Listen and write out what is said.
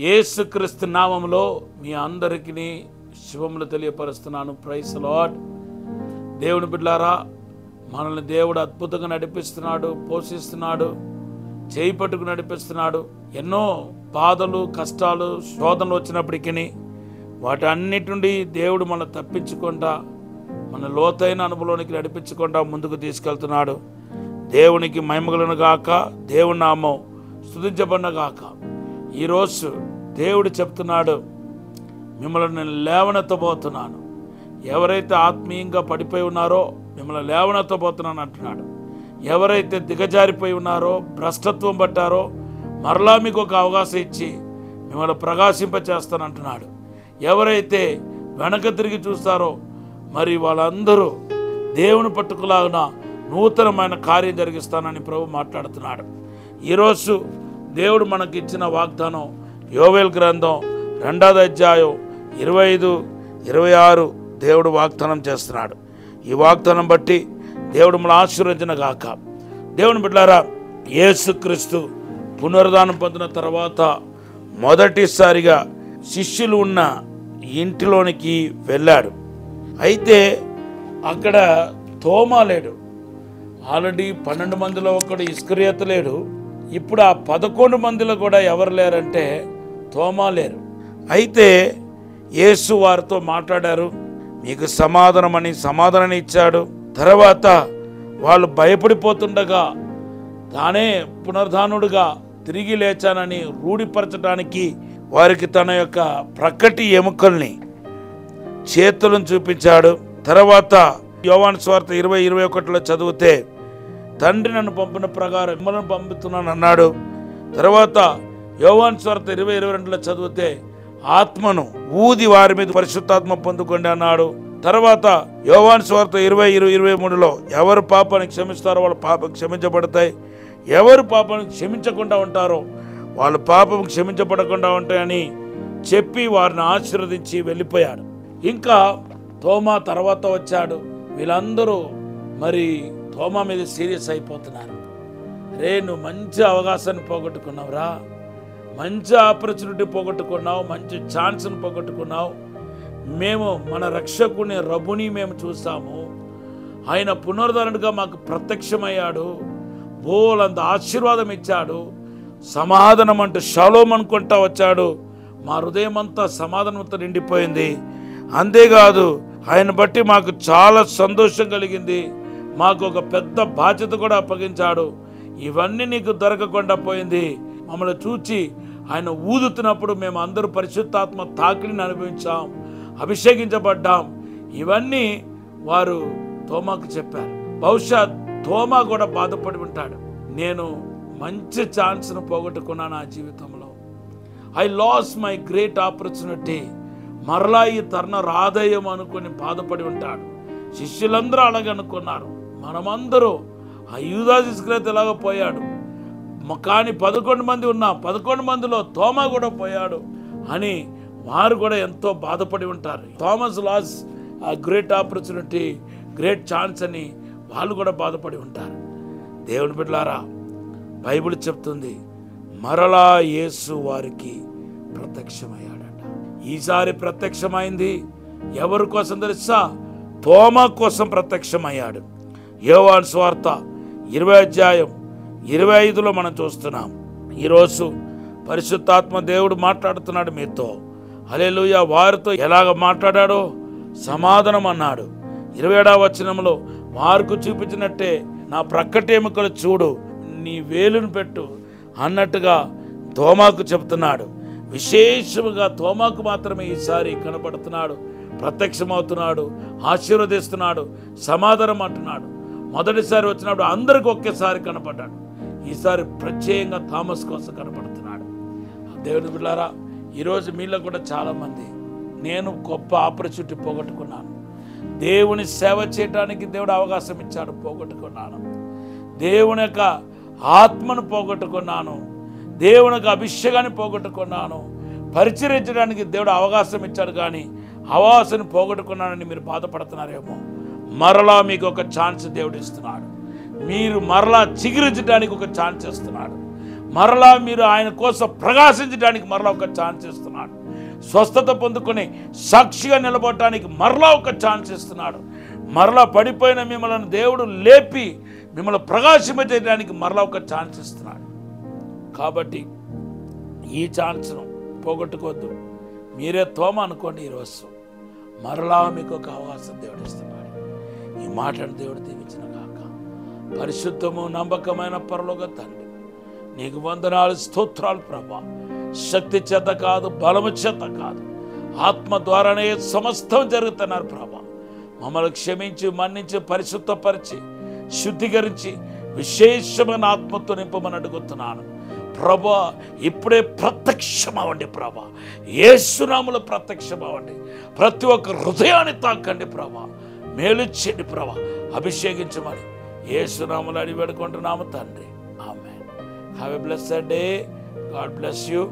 యేసుక్రీస్తు నామములో మీ అందరికీ శుభములు తెలియపరుస్తున్నాను. Praise the lord. దేవుని బిడ్డలారా, మనల్ని దేవుడు అద్భుతంగా నడిపిస్తున్నాడు, పోషిస్తున్నాడు, చేయి పట్టుకు నడిపిస్తున్నాడు. ఎన్నో బాధలు, కష్టాలు, శోధనలు వచ్చినప్పటికీ వాటి అన్నిటి నుండి దేవుడు మనం తప్పించుకుంటా, మన లోతైన అనుభవంలోనికి నడిపించుకుంటా ముందుకు తీసుకెళ్తున్నాడు. దేవునికి మహిమగలను గాక, దేవుని నామం స్తుతించబడిన గాక. ఈరోజు దేవుడు చెప్తున్నాడు, మిమ్మల్ని నేను లేవనెత్తబోతున్నాను. ఎవరైతే ఆత్మీయంగా పడిపోయి ఉన్నారో మిమ్మల్ని లేవనెత్తబోతున్నాను అంటున్నాడు. ఎవరైతే దిగజారిపోయి ఉన్నారో, భ్రష్టత్వం పట్టారో, మరలా మీకు ఒక అవకాశం ఇచ్చి మిమ్మల్ని ప్రకాశింపచేస్తానంటున్నాడు. ఎవరైతే వెనక తిరిగి చూస్తారో మరి వాళ్ళందరూ దేవుని పట్టుకులాగిన నూతనమైన కార్యం జరిగిస్తానని ప్రభు మాట్లాడుతున్నాడు. ఈరోజు దేవుడు మనకి ఇచ్చిన వాగ్దానం యోవేలు గ్రంథం 2వ అధ్యాయం 25, 26 దేవుడు వాగ్దానం చేస్తున్నాడు. ఈ వాగ్దానం బట్టి దేవుడు మన ఆశీర్వదించిన గాక. దేవుని బిడ్డలారా, యేసుక్రీస్తు పునరుద్ధానం పొందిన తర్వాత మొదటిసారిగా శిష్యులు ఉన్న ఇంటిలోనికి వెళ్ళాడు. అయితే అక్కడ తోమా లేడు. ఆల్రెడీ 12 మందిలో ఒకడు ఇస్కరియోతు లేడు. ఇప్పుడు ఆ 11 మందిలో కూడా ఎవరు లేరంటే తోమా లేరు. అయితే యేసు వారితో మాట్లాడారు, మీకు సమాధానం ఇచ్చాడు. తర్వాత వాళ్ళు భయపడిపోతుండగా తానే పునరుద్ధానుడుగా తిరిగి లేచానని రూఢిపరచడానికి వారికి తన యొక్క ప్రక్కటి ఎముకల్ని, చేతులను చూపించాడు. తర్వాత యోహాను సువార్త 20:21 చదివితే, తండ్రి నన్ను పంపిన ప్రకారం మిమ్మల్ని పంపుతున్నాను అన్నాడు. తర్వాత యోహాను సువార్త 20:22 చదివితే, ఆత్మను ఊది వారి మీద పరిశుద్ధాత్మ పొందుకోండి అన్నాడు. తర్వాత యోహాను సువార్త 20:23 ఎవరు పాపాన్ని క్షమిస్తారో వాళ్ళ పాపం క్షమించబడతాయి, ఎవరు పాపాన్ని క్షమించకుండా ఉంటారో వాళ్ళ పాపం క్షమించబడకుండా ఉంటాయని చెప్పి వారిని ఆశీర్వదించి వెళ్ళిపోయాడు. ఇంకా తోమా తర్వాత వచ్చాడు. వీళ్ళందరూ మరి తోమా మీద సీరియస్ అయిపోతున్నారు. రే, నువ్వు మంచి అవకాశాన్ని పోగొట్టుకున్నావురా, మంచి ఆపర్చునిటీ పోగొట్టుకున్నావు, మంచి ఛాన్స్ని పోగొట్టుకున్నావు. మేము మన రక్షకుని రబుని మేము చూసాము. ఆయన పునరుద్ధరణగా మాకు ప్రత్యక్షమయ్యాడు, బోలంత ఆశీర్వాదం ఇచ్చాడు, సమాధానం అంటూ షలోమ్ అనుకుంటా వచ్చాడు. మా హృదయం అంతా సమాధానంతో నిండిపోయింది. అంతేకాదు, ఆయన బట్టి మాకు చాలా సంతోషం కలిగింది. మాకు ఒక పెద్ద బాధ్యత కూడా అప్పగించాడు. ఇవన్నీ నీకు దొరకకుండా పోయింది. మమ్మల్ని చూచి ఆయన ఊదుతున్నప్పుడు మేము అందరూ పరిశుద్ధాత్మ తాకిడిని అనుభవించాం, అభిషేకించబడ్డాం. ఇవన్నీ వారు తోమాకు చెప్పారు. బహుశా తోమా కూడా బాధపడి ఉంటాడు. నేను మంచి ఛాన్స్ను పోగొట్టుకున్నాను నా జీవితంలో. I loss my great opportunity. మరలా ఈ తరుణం రాదయ్యం అనుకుని బాధపడి ఉంటాడు. శిష్యులందరూ అలాగే అనుకున్నారు. మనమందరూ ఆ యూదాసు ఇస్కరియోతు ఎలాగో పోయాడు, కానీ 11 మంది ఉన్నా 11 మందిలో తోమా కూడా పోయాడు అని వారు కూడా ఎంతో బాధపడి ఉంటారు. థామస్ లాస్ ఆ గ్రేట్ ఆపర్చునిటీ, గ్రేట్ ఛాన్స్ అని వాళ్ళు కూడా బాధపడి ఉంటారు. దేవుని బిడ్డలారా, బైబిల్ చెప్తుంది, మరలా యేసు వారికి ప్రత్యక్షమయ్యాడట. ఈసారి ప్రత్యక్షమైంది ఎవరి కోసం తెలుసా? తోమా కోసం ప్రత్యక్షమయ్యాడు. యోహాను సువార్త 20:25 మనం చూస్తున్నాం. ఈరోజు పరిశుద్ధాత్మ దేవుడు మాట్లాడుతున్నాడు మీతో. హల్లెలూయా. వారితో ఎలాగ మాట్లాడాడో సమాధానం అన్నాడు. 27వ వచనంలో, వారికి చూపించినట్టే నా ప్రక్కటి ఎముకలు చూడు, నీ వేలును పెట్టు అన్నట్టుగా తోమాకు చెప్తున్నాడు. విశేషముగా తోమాకు మాత్రమే ఈసారి కనపడుతున్నాడు, ప్రత్యక్షమవుతున్నాడు, ఆశీర్వదిస్తున్నాడు, సమాధానం అంటున్నాడు. మొదటిసారి వచ్చినప్పుడు అందరికి ఒకేసారి కనపడ్డాడు. ఈసారి ప్రత్యేకంగా థామస్ కోసం కనపడుతున్నాడు. దేవుని బిడ్డలారా, ఈరోజు మీలో కూడా చాలామంది, నేను గొప్ప ఆపర్చునిటీ పోగొట్టుకున్నాను, దేవుని సేవ చేయడానికి దేవుడు అవకాశం ఇచ్చాడు, పోగొట్టుకున్నాను, దేవుని యొక్క ఆత్మను పోగొట్టుకున్నాను, దేవుని యొక్క అభిషేకాన్ని పోగొట్టుకున్నాను, పరిచరించడానికి దేవుడు అవకాశం ఇచ్చాడు, కానీ అవకాశాన్ని పోగొట్టుకున్నానని మీరు బాధపడుతున్నారేమో. మరలా మీకు ఒక ఛాన్స్ దేవుడు ఇస్తున్నాడు. మీరు మరలా చిగురించడానికి ఒక ఛాన్స్ ఇస్తున్నాడు. మరలా మీరు ఆయన కోసం ప్రకాశించడానికి మరలా ఒక ఛాన్స్ ఇస్తున్నాడు. స్వస్థత పొందుకొని సాక్షిగా నిలబడటానికి మరలా ఒక ఛాన్స్ ఇస్తున్నాడు. మరలా పడిపోయిన మిమ్మల్ని దేవుడు లేపి మిమ్మల్ని ప్రకాశింపజేయడానికి మరలా ఒక ఛాన్స్ ఇస్తున్నాడు. కాబట్టి ఈ ఛాన్స్ను పోగొట్టుకోవద్దు. మీరే తోమ అనుకోండి. ఈరోజు మరలా మీకు ఒక అవకాశం దేవుడు ఇస్తున్నాడు. ఈ మాటను దేవుడు దీవించిన కాక. పరిశుద్ధము నమ్మకమైన పరలోక తండ్రి, నీకు వందనాలు, స్తోత్రాలు ప్రభా. శక్తి చేత కాదు, బలము చేత కాదు, ఆత్మ ద్వారానే సమస్తం జరుగుతున్నారు ప్రభా. మమ్మల్ని క్షమించి, మన్నించి, పరిశుద్ధపరిచి, శుద్ధీకరించి విశేషమైన ఆత్మతో నింపమని అడుగుతున్నాను ప్రభా. ఇప్పుడే ప్రత్యక్షమవ్వండి ప్రభా. యేసునామములో ప్రత్యక్షమవ్వండి. ప్రతి ఒక్క హృదయాన్ని తాకండి ప్రభా. మేలు చేయండి ప్రభా. అభిషేకించమని యేసునామములో అడిగి వేడుకుంటున్నాము తండ్రి. Amen. Have a blessed day. God bless you.